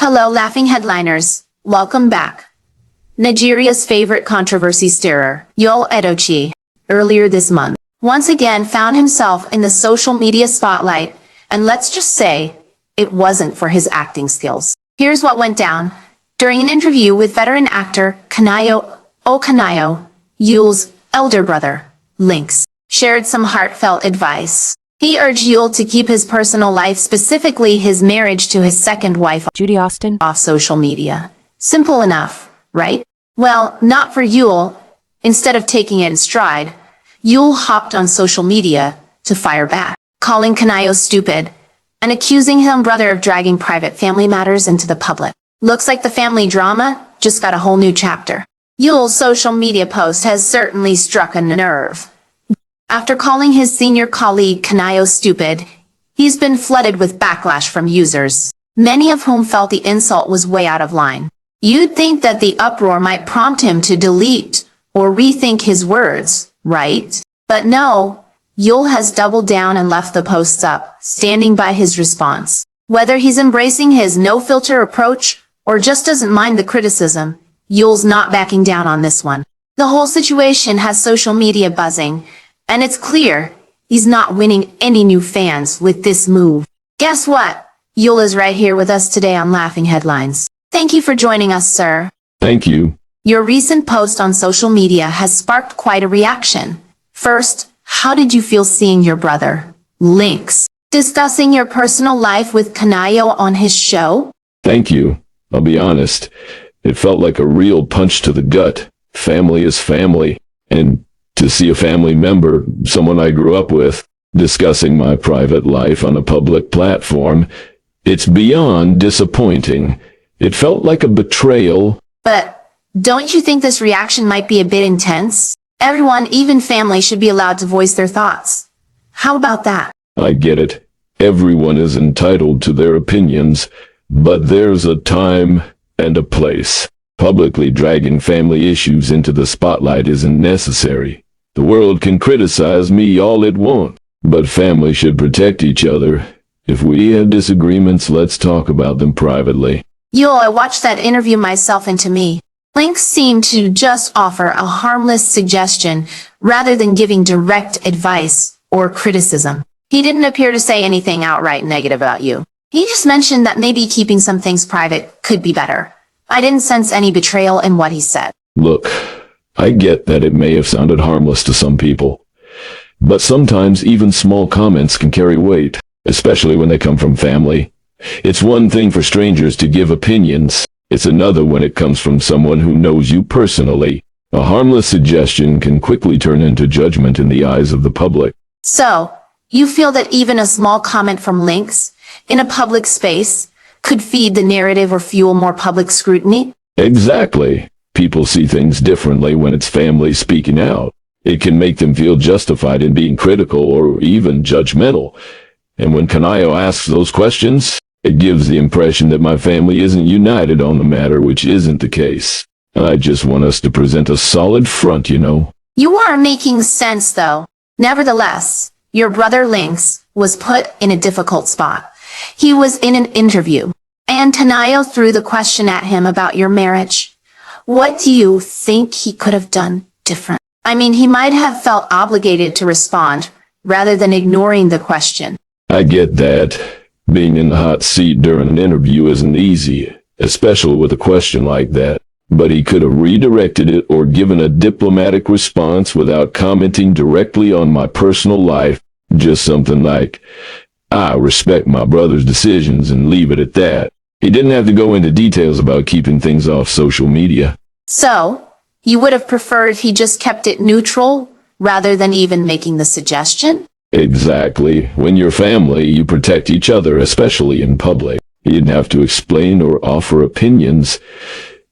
Hello, laughing headliners. Welcome back. Nigeria's favorite controversy stirrer, Yul Edochie, earlier this month, once again found himself in the social media spotlight, and let's just say, it wasn't for his acting skills. Here's what went down. During an interview with veteran actor Kanayo O, Yul's elder brother, Lynx, shared some heartfelt advice. He urged Yul to keep his personal life, specifically his marriage to his second wife, Judy Austin, off social media. Simple enough, right? Well, not for Yul. Instead of taking it in stride, Yul hopped on social media to fire back, calling Kanayo stupid and accusing his brother of dragging private family matters into the public. Looks like the family drama just got a whole new chapter. Yul's social media post has certainly struck a nerve. After calling his senior colleague Kanayo stupid, he's been flooded with backlash from users, many of whom felt the insult was way out of line. You'd think that the uproar might prompt him to delete or rethink his words, right? But no, Yul has doubled down and left the posts up, standing by his response. Whether he's embracing his no-filter approach or just doesn't mind the criticism, Yul's not backing down on this one. The whole situation has social media buzzing, and it's clear he's not winning any new fans with this move. Guess what? Yul is right here with us today on Laughing Headlines. Thank you for joining us, sir. Thank you. Your recent post on social media has sparked quite a reaction. First, how did you feel seeing your brother, Lynx, discussing your personal life with Kanayo on his show? Thank you. I'll be honest. It felt like a real punch to the gut. Family is family. And to see a family member, someone I grew up with, discussing my private life on a public platform, it's beyond disappointing. It felt like a betrayal. But don't you think this reaction might be a bit intense? Everyone, even family, should be allowed to voice their thoughts. How about that? I get it. Everyone is entitled to their opinions, but there's a time and a place. Publicly dragging family issues into the spotlight isn't necessary. The world can criticize me all it wants, but family should protect each other. If we have disagreements, let's talk about them privately. Yul, I watched that interview myself, and to me, Lynx seemed to just offer a harmless suggestion rather than giving direct advice or criticism. He didn't appear to say anything outright negative about you. He just mentioned that maybe keeping some things private could be better. I didn't sense any betrayal in what he said. Look, I get that it may have sounded harmless to some people, but sometimes even small comments can carry weight, especially when they come from family. It's one thing for strangers to give opinions. It's another when it comes from someone who knows you personally. A harmless suggestion can quickly turn into judgment in the eyes of the public. So, you feel that even a small comment from Lynx in a public space could feed the narrative or fuel more public scrutiny? Exactly. People see things differently when it's family speaking out. It can make them feel justified in being critical or even judgmental. And when Kanayo asks those questions, it gives the impression that my family isn't united on the matter, which isn't the case. I just want us to present a solid front, you know. You are making sense, though. Nevertheless, your brother Lynx was put in a difficult spot. He was in an interview, and Kanayo threw the question at him about your marriage. What do you think he could have done different? I mean, he might have felt obligated to respond, rather than ignoring the question. I get that. Being in the hot seat during an interview isn't easy, especially with a question like that. But he could have redirected it or given a diplomatic response without commenting directly on my personal life. Just something like, I respect my brother's decisions, and leave it at that. He didn't have to go into details about keeping things off social media. So, you would have preferred he just kept it neutral, rather than even making the suggestion? Exactly. When you're family, you protect each other, especially in public. He didn't have to explain or offer opinions.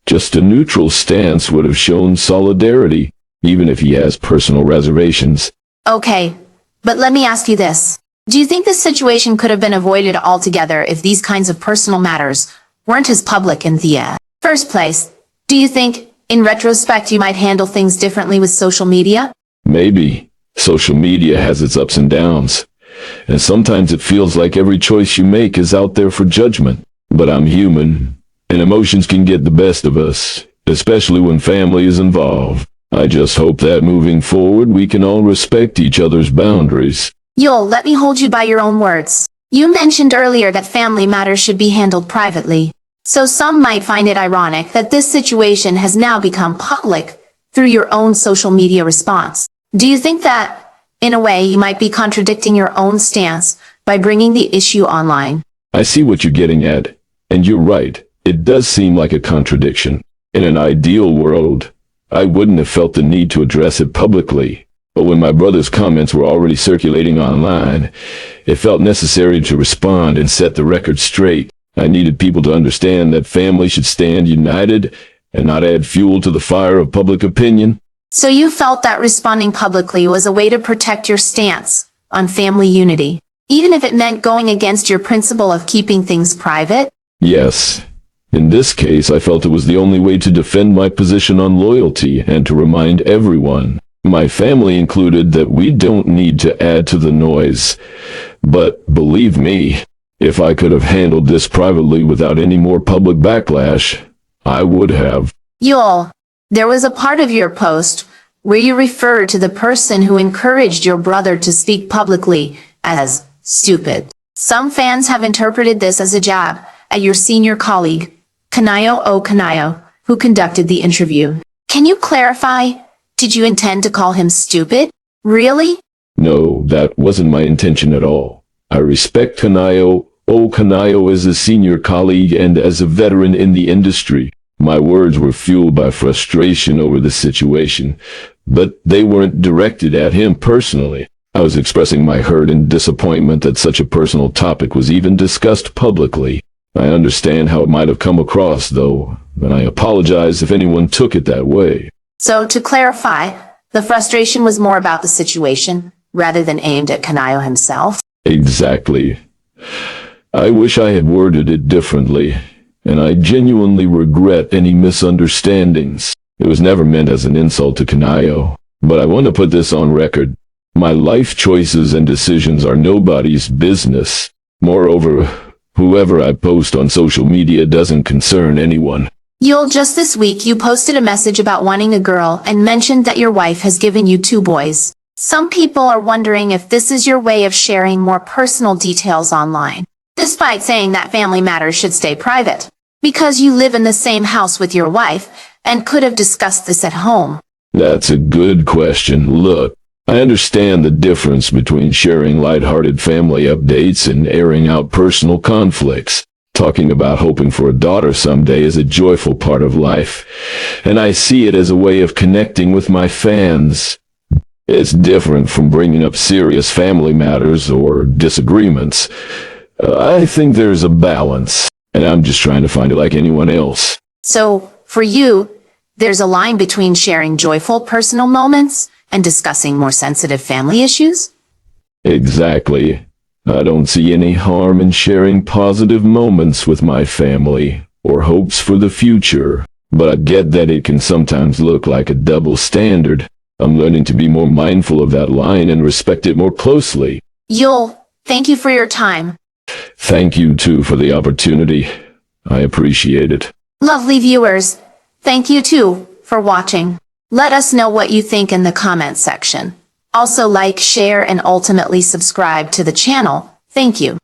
Just a neutral stance would have shown solidarity, even if he has personal reservations. Okay, but let me ask you this. Do you think this situation could have been avoided altogether if these kinds of personal matters weren't as public in the first place? Do you think, in retrospect, you might handle things differently with social media? Maybe. Social media has its ups and downs, and sometimes it feels like every choice you make is out there for judgment. But I'm human, and emotions can get the best of us, especially when family is involved. I just hope that moving forward we can all respect each other's boundaries. Yul, let me hold you by your own words. You mentioned earlier that family matters should be handled privately. So some might find it ironic that this situation has now become public through your own social media response. Do you think that, in a way, you might be contradicting your own stance by bringing the issue online? I see what you're getting at, and you're right. It does seem like a contradiction. In an ideal world, I wouldn't have felt the need to address it publicly. But when my brother's comments were already circulating online, it felt necessary to respond and set the record straight. I needed people to understand that family should stand united and not add fuel to the fire of public opinion. So you felt that responding publicly was a way to protect your stance on family unity, even if it meant going against your principle of keeping things private? Yes. In this case, I felt it was the only way to defend my position on loyalty and to remind everyone, my family included, that we don't need to add to the noise. But believe me, if I could have handled this privately without any more public backlash, I would have. Yul, there was a part of your post where you referred to the person who encouraged your brother to speak publicly as stupid. Some fans have interpreted this as a jab at your senior colleague, Kanayo O, who conducted the interview. Can you clarify? Did you intend to call him stupid? Really? No, that wasn't my intention at all. I respect Kanayo O as a senior colleague and as a veteran in the industry. My words were fueled by frustration over the situation, but they weren't directed at him personally. I was expressing my hurt and disappointment that such a personal topic was even discussed publicly. I understand how it might have come across, though, and I apologize if anyone took it that way. So, to clarify, the frustration was more about the situation, rather than aimed at Kanayo himself? Exactly. I wish I had worded it differently, and I genuinely regret any misunderstandings. It was never meant as an insult to Kanayo, but I want to put this on record. My life choices and decisions are nobody's business. Moreover, whoever I post on social media doesn't concern anyone. Yul, just this week you posted a message about wanting a girl and mentioned that your wife has given you 2 boys. Some people are wondering if this is your way of sharing more personal details online, despite saying that family matters should stay private, because you live in the same house with your wife and could have discussed this at home. That's a good question. Look, I understand the difference between sharing lighthearted family updates and airing out personal conflicts. Talking about hoping for a daughter someday is a joyful part of life, and I see it as a way of connecting with my fans. It's different from bringing up serious family matters or disagreements. I think there's a balance, and I'm just trying to find it like anyone else. So, for you, there's a line between sharing joyful personal moments and discussing more sensitive family issues? Exactly. I don't see any harm in sharing positive moments with my family or hopes for the future, but I get that it can sometimes look like a double standard. I'm learning to be more mindful of that line and respect it more closely. Yul, thank you for your time. Thank you, too, for the opportunity. I appreciate it. Lovely viewers, thank you too for watching. Let us know what you think in the comments section. Also like, share, and ultimately subscribe to the channel. Thank you.